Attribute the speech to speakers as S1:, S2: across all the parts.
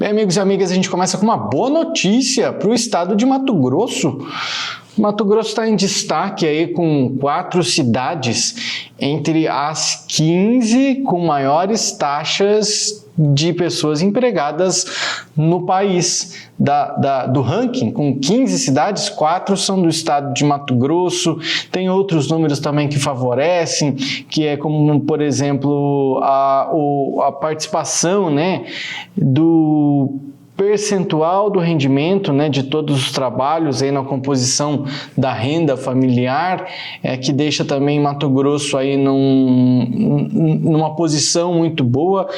S1: Bem, amigos e amigas, a gente começa com uma boa notícia para o estado de Mato Grosso. Mato Grosso está em destaque aí com 4 cidades entre as 15 com maiores taxas de pessoas empregadas no país. Do ranking, com 15 cidades, 4 são do estado de Mato Grosso. Tem outros números também que favorecem, que é como, por exemplo, a participação, né, do percentual do rendimento, né, de todos os trabalhos aí na composição da renda familiar, que deixa também Mato Grosso aí numa posição muito boa.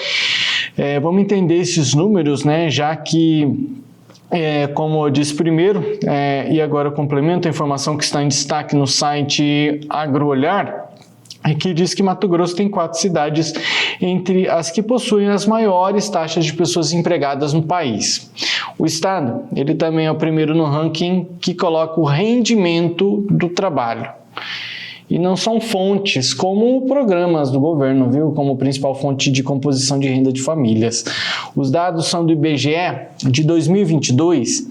S1: Vamos entender esses números, né, já que como eu disse primeiro, e agora eu complemento a informação que está em destaque no site AgroOlhar, que diz que Mato Grosso tem 4 cidades entre as que possuem as maiores taxas de pessoas empregadas no país. O estado, ele também é o primeiro no ranking que coloca o rendimento do trabalho. E não são fontes como programas do governo, viu? Como principal fonte de composição de renda de famílias. Os dados são do IBGE de 2022,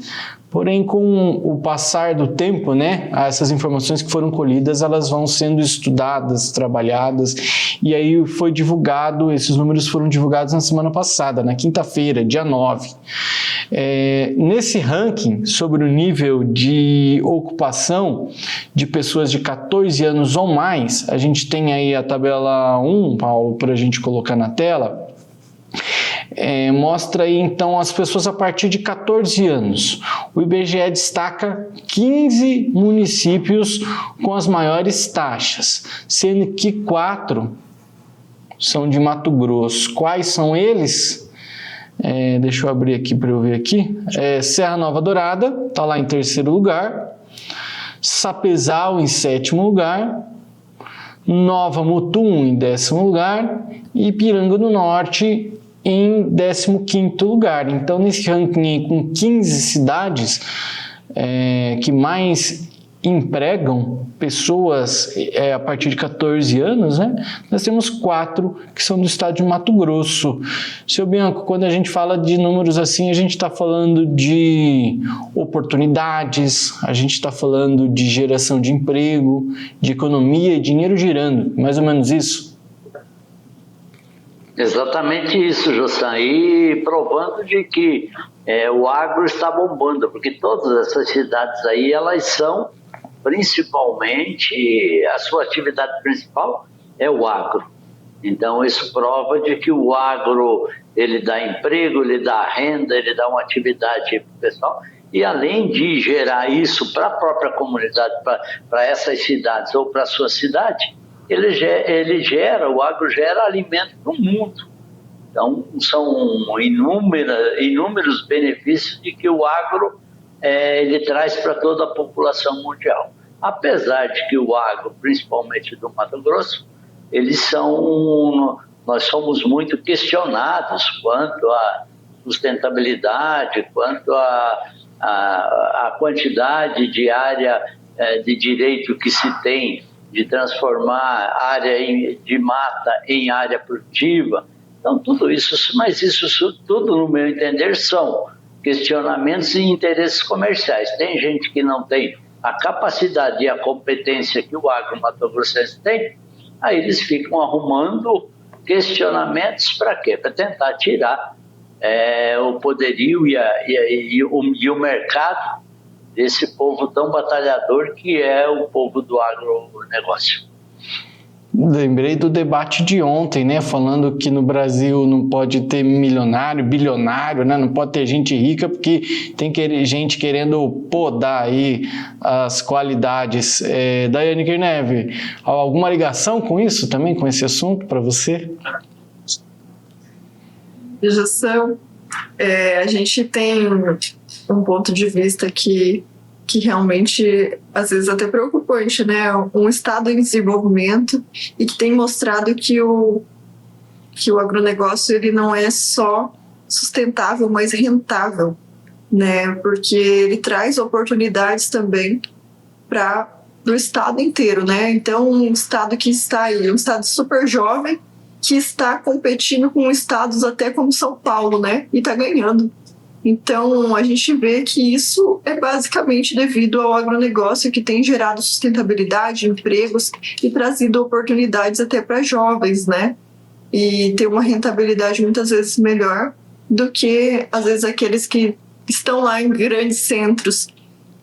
S1: porém com o passar do tempo, né, essas informações que foram colhidas, elas vão sendo estudadas, trabalhadas, e aí foi divulgado, esses números foram divulgados na semana passada, na quinta-feira, dia 9. Nesse ranking, sobre o nível de ocupação de pessoas de 14 anos ou mais, a gente tem aí a tabela 1, Paulo, para a gente colocar na tela. Mostra aí então as pessoas a partir de 14 anos. O IBGE destaca 15 municípios com as maiores taxas, sendo que 4 são de Mato Grosso. Quais são eles? Deixa eu abrir aqui para eu ver aqui. Serra Nova Dourada está lá em 3º lugar, Sapezal em 7º lugar, Nova Mutum em 10º lugar e Ipiranga do Norte em 15º lugar. Então, nesse ranking com 15 cidades que mais empregam pessoas a partir de 14 anos, né? Nós temos 4 que são do estado de Mato Grosso. Seu Bianco, quando a gente fala de números assim, a gente está falando de oportunidades, a gente está falando de geração de emprego, de economia e dinheiro girando, mais ou menos isso?
S2: Exatamente isso, Jossan, e provando de que o agro está bombando, porque todas essas cidades aí, elas são principalmente, a sua atividade principal é o agro. Então isso prova de que o agro, ele dá emprego, ele dá renda, ele dá uma atividade para o pessoal, e além de gerar isso para a própria comunidade, para essas cidades ou para a sua cidade, o agro gera alimento para o mundo. Então, são inúmeros benefícios de que o agro ele traz para toda a população mundial. Apesar de que o agro, principalmente do Mato Grosso, nós somos muito questionados quanto à sustentabilidade, quanto à quantidade de área de direito que se tem de transformar área de mata em área produtiva. Então, tudo isso, mas isso tudo, no meu entender, são questionamentos e interesses comerciais. Tem gente que não tem a capacidade e a competência que o agro mato-grossense tem, aí eles ficam arrumando questionamentos para quê? Para tentar tirar o poderio e o mercado desse povo tão batalhador que é o povo do agronegócio.
S1: Lembrei do debate de ontem, né? Falando que no Brasil não pode ter milionário, bilionário, né? Não pode ter gente rica porque tem gente querendo podar aí as qualidades. Daiane Kirneve, alguma ligação com isso também, com esse assunto para você?
S3: Gestão, a gente tem um ponto de vista que realmente, às vezes, até preocupante, né? Um estado em desenvolvimento e que tem mostrado que o agronegócio ele não é só sustentável, mas rentável, né? Porque ele traz oportunidades também para o estado inteiro, né? Então, um estado que está aí, um estado super jovem, que está competindo com estados até como São Paulo, né? E está ganhando. Então, a gente vê que isso é basicamente devido ao agronegócio, que tem gerado sustentabilidade, empregos e trazido oportunidades até para jovens, né? E ter uma rentabilidade muitas vezes melhor do que, às vezes, aqueles que estão lá em grandes centros.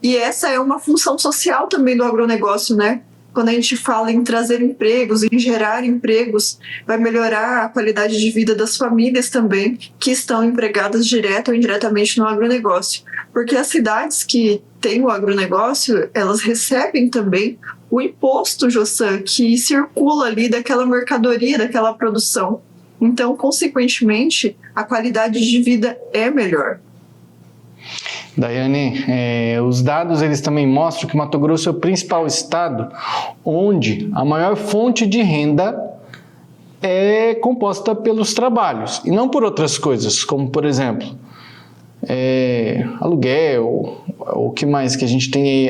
S3: E essa é uma função social também do agronegócio, né? Quando a gente fala em trazer empregos, em gerar empregos, vai melhorar a qualidade de vida das famílias também, que estão empregadas direto ou indiretamente no agronegócio. Porque as cidades que têm o agronegócio, elas recebem também o imposto, Josan, que circula ali daquela mercadoria, daquela produção. Então, consequentemente, a qualidade de vida é melhor.
S1: Daiane, os dados eles também mostram que Mato Grosso é o principal estado onde a maior fonte de renda é composta pelos trabalhos e não por outras coisas, como por exemplo aluguel, o que mais que a gente tem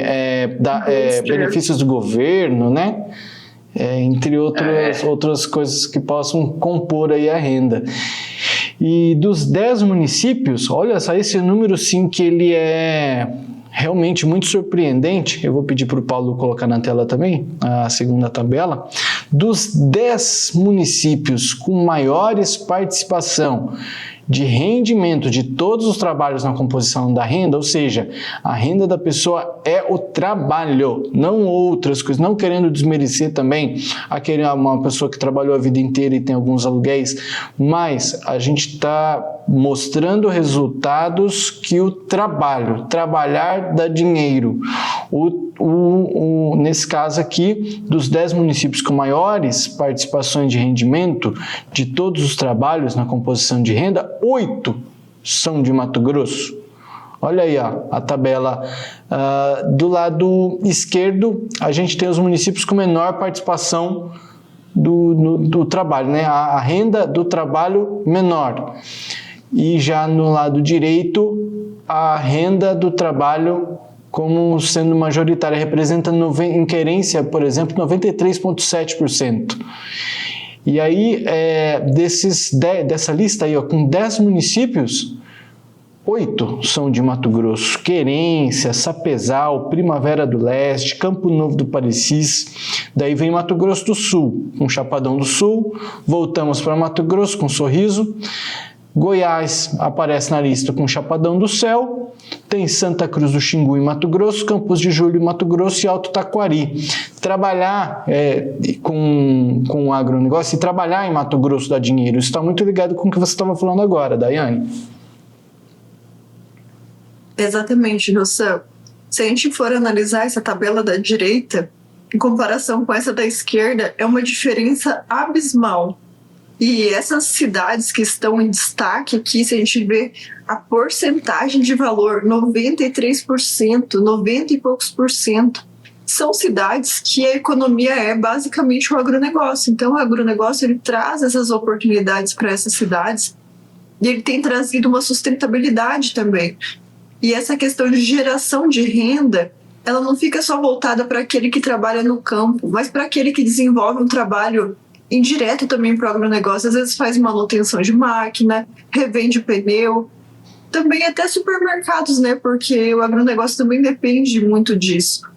S1: benefícios do governo, né? Entre outras coisas que possam compor aí a renda. E dos 10 municípios, olha só esse número sim que ele é realmente muito surpreendente. Eu vou pedir para o Paulo colocar na tela também a segunda tabela. Dos 10 municípios com maiores participação de rendimento de todos os trabalhos na composição da renda, ou seja, a renda da pessoa é o trabalho, não outras coisas, não querendo desmerecer também uma pessoa que trabalhou a vida inteira e tem alguns aluguéis, mas a gente está mostrando resultados que o trabalhar dá dinheiro. Nesse caso aqui, dos 10 municípios com maiores participações de rendimento de todos os trabalhos na composição de renda, 8 são de Mato Grosso. Olha aí a tabela. Do lado esquerdo, a gente tem os municípios com menor participação do trabalho, né? A renda do trabalho menor. E já no lado direito, a renda do trabalho como sendo majoritária, representa em querência, por exemplo, 93,7%. E aí, dessa lista aí, com 10 municípios, 8 são de Mato Grosso: Querência, Sapezal, Primavera do Leste, Campo Novo do Parecis. Daí vem Mato Grosso do Sul, com Chapadão do Sul. Voltamos para Mato Grosso com Sorriso. Goiás aparece na lista com Chapadão do Céu, tem Santa Cruz do Xingu em Mato Grosso, Campos de Julho em Mato Grosso e Alto Taquari. Trabalhar com o agronegócio e trabalhar em Mato Grosso dá dinheiro. Isso está muito ligado com o que você estava falando agora, Daiane.
S3: Exatamente, Josan. Se a gente for analisar essa tabela da direita, em comparação com essa da esquerda, é uma diferença abismal. E essas cidades que estão em destaque aqui, se a gente vê a porcentagem de valor, 93%, 90 e poucos %, são cidades que a economia é basicamente o agronegócio. Então, o agronegócio ele traz essas oportunidades para essas cidades e ele tem trazido uma sustentabilidade também. E essa questão de geração de renda, ela não fica só voltada para aquele que trabalha no campo, mas para aquele que desenvolve um trabalho indireto também para o agronegócio, às vezes faz manutenção de máquina, revende pneu, também até supermercados, né? Porque o agronegócio também depende muito disso.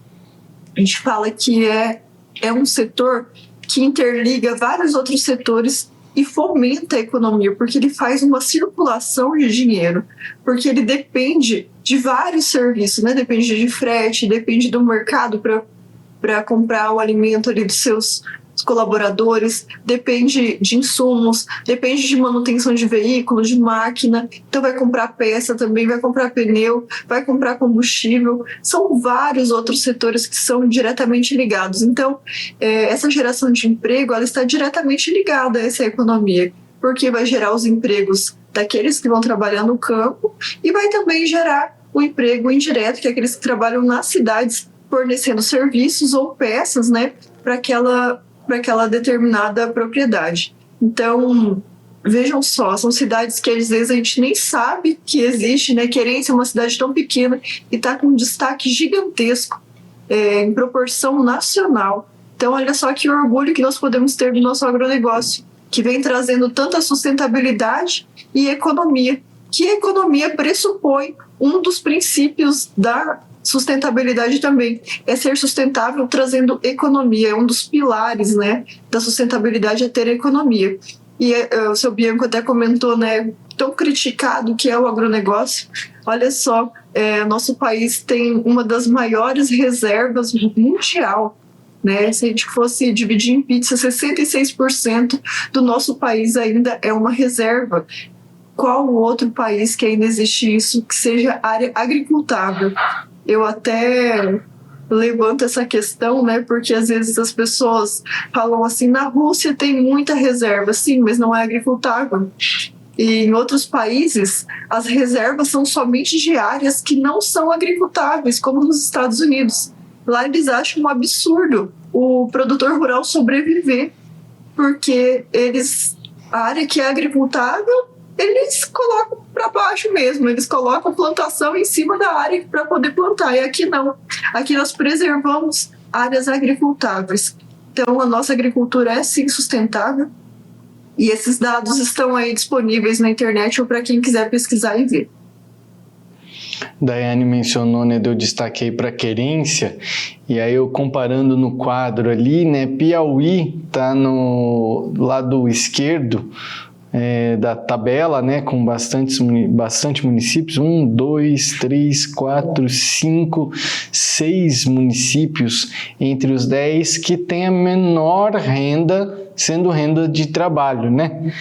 S3: A gente fala que é um setor que interliga vários outros setores e fomenta a economia, porque ele faz uma circulação de dinheiro, porque ele depende de vários serviços, né? Depende de frete, depende do mercado para comprar o alimento ali dos seus colaboradores, depende de insumos, depende de manutenção de veículo, de máquina, então vai comprar peça também, vai comprar pneu, vai comprar combustível, são vários outros setores que são diretamente ligados. Então, essa geração de emprego, ela está diretamente ligada a essa economia, porque vai gerar os empregos daqueles que vão trabalhar no campo e vai também gerar o emprego indireto, que é aqueles que trabalham nas cidades fornecendo serviços ou peças, né, para aquela determinada propriedade. Então, vejam só, são cidades que às vezes a gente nem sabe que existe, né? Querência é uma cidade tão pequena e está com um destaque gigantesco em proporção nacional. Então, olha só que orgulho que nós podemos ter do nosso agronegócio, que vem trazendo tanta sustentabilidade e economia, que a economia pressupõe um dos princípios da sustentabilidade também, é ser sustentável trazendo economia, é um dos pilares, né, da sustentabilidade é ter economia. E o seu Bianco até comentou, né, tão criticado que é o agronegócio. Olha só, nosso país tem uma das maiores reservas mundial, né? Se a gente fosse dividir em pizza, 66% do nosso país ainda é uma reserva. Qual outro país que ainda existe isso, que seja área agricultável? Eu até levanto essa questão, né? Porque às vezes as pessoas falam assim, na Rússia tem muita reserva, sim, mas não é agricultável. E em outros países, as reservas são somente de áreas que não são agricultáveis, como nos Estados Unidos. Lá eles acham um absurdo o produtor rural sobreviver, porque a área que é agricultável, eles colocam para baixo mesmo, eles colocam plantação em cima da área para poder plantar, e aqui não. Aqui nós preservamos áreas agricultáveis. Então a nossa agricultura é sim sustentável, e esses dados estão aí disponíveis na internet ou para quem quiser pesquisar e ver.
S1: Daiane mencionou, né, deu destaque aí para querência, e aí eu comparando no quadro ali, né, Piauí está no lado esquerdo da tabela, né, com bastante municípios, 1, 2, 3, 4, 5, 6 municípios entre os 10 que tem a menor renda, sendo renda de trabalho, né?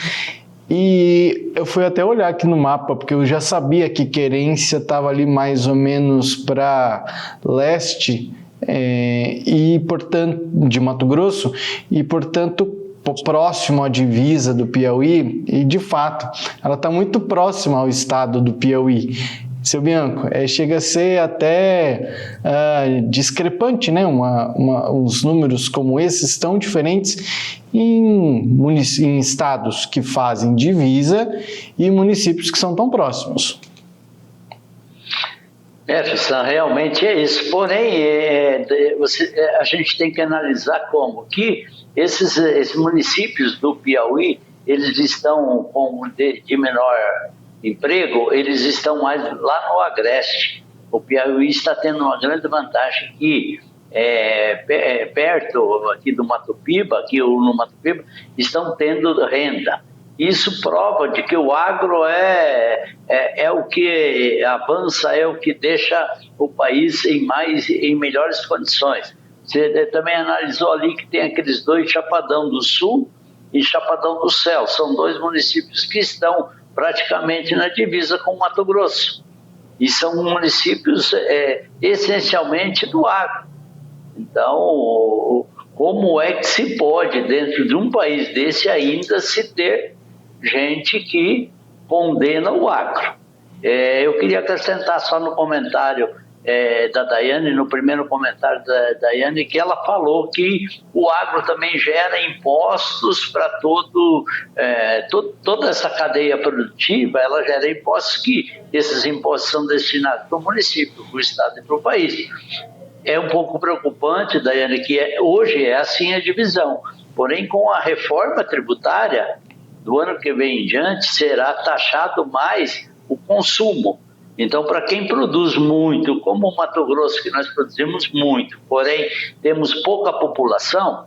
S1: E eu fui até olhar aqui no mapa, porque eu já sabia que Querência estava ali mais ou menos para leste, e portanto, de Mato Grosso, e portanto próximo à divisa do Piauí, e de fato ela está muito próxima ao estado do Piauí. Seu Bianco, chega a ser até discrepante, né? Uns números como esses tão diferentes em estados que fazem divisa e municípios que são tão próximos.
S2: Realmente é isso. Porém, a gente tem que analisar como que esses municípios do Piauí, eles estão de menor emprego, eles estão mais lá no agreste. O Piauí está tendo uma grande vantagem que perto aqui do Mato Piba, no Mato Piba, estão tendo renda. Isso prova de que o agro é o que avança, é o que deixa o país em melhores condições. Você também analisou ali que tem aqueles dois, Chapadão do Sul e Chapadão do Céu. São dois municípios que estão praticamente na divisa com o Mato Grosso. E são municípios essencialmente do agro. Então, como é que se pode, dentro de um país desse, ainda se ter gente que condena o agro? Eu queria acrescentar só no comentário da Daiane, no primeiro comentário da Daiane, que ela falou que o agro também gera impostos para toda essa cadeia produtiva, ela gera impostos que esses impostos são destinados para o município, para o estado e para o país. É um pouco preocupante, Daiane, que hoje é assim a divisão. Porém, com a reforma tributária, do ano que vem em diante, será taxado mais o consumo. Então, para quem produz muito, como o Mato Grosso, que nós produzimos muito, porém temos pouca população,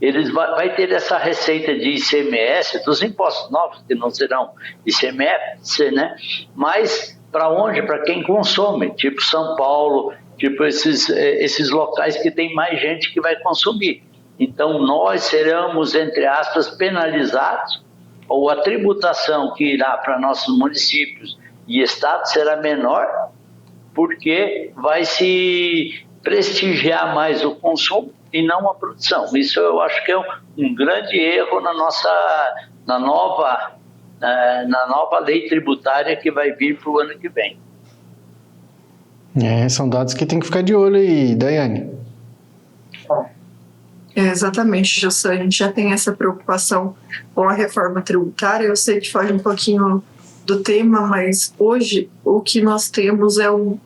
S2: eles vai ter essa receita de ICMS, dos impostos novos, que não serão ICMS, né? Mas para onde? Para quem consome, tipo São Paulo, tipo esses locais que tem mais gente que vai consumir. Então, nós seremos, entre aspas, penalizados, ou a tributação que irá para nossos municípios e estados será menor, porque vai se prestigiar mais o consumo e não a produção. Isso eu acho que é um grande erro na nova lei tributária que vai vir para o ano que vem.
S1: São dados que tem que ficar de olho aí, Daiane.
S3: Exatamente, José. A gente já tem essa preocupação com a reforma tributária. Eu sei que foge um pouquinho do tema, mas hoje o que nós temos é um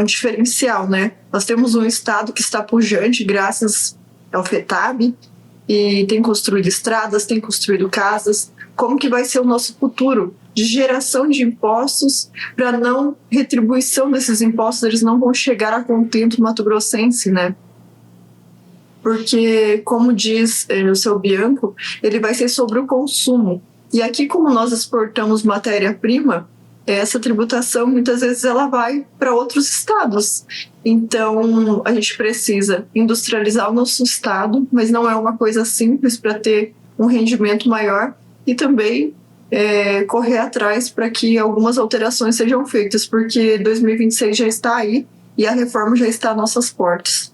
S3: diferencial, né? Nós temos um estado que está pujante graças ao FETAB e tem construído estradas, tem construído casas. Como que vai ser o nosso futuro de geração de impostos para não retribuição desses impostos, eles não vão chegar a contento mato-grossense, né? Porque, como diz o seu Bianco, ele vai ser sobre o consumo. E aqui, como nós exportamos matéria-prima, essa tributação, muitas vezes, ela vai para outros estados. Então, a gente precisa industrializar o nosso estado, mas não é uma coisa simples para ter um rendimento maior, e também correr atrás para que algumas alterações sejam feitas, porque 2026 já está aí e a reforma já está às nossas portas.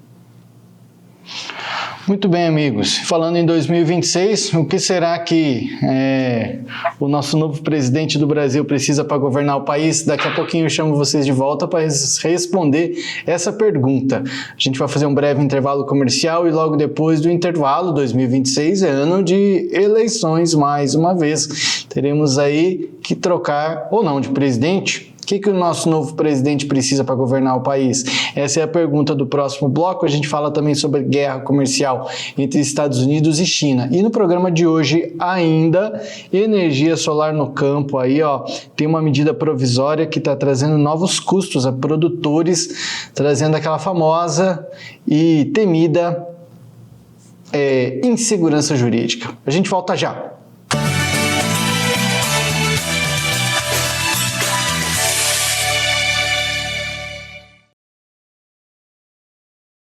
S1: Muito bem, amigos. Falando em 2026, o que será que o nosso novo presidente do Brasil precisa para governar o país? Daqui a pouquinho eu chamo vocês de volta para responder essa pergunta. A gente vai fazer um breve intervalo comercial e logo depois do intervalo, 2026 é ano de eleições mais uma vez. Teremos aí que trocar ou não de presidente. O que o nosso novo presidente precisa para governar o país? Essa é a pergunta do próximo bloco. A gente fala também sobre guerra comercial entre Estados Unidos e China. E no programa de hoje ainda, energia solar no campo. Aí, ó, tem uma medida provisória que está trazendo novos custos a produtores, trazendo aquela famosa e temida insegurança jurídica. A gente volta já.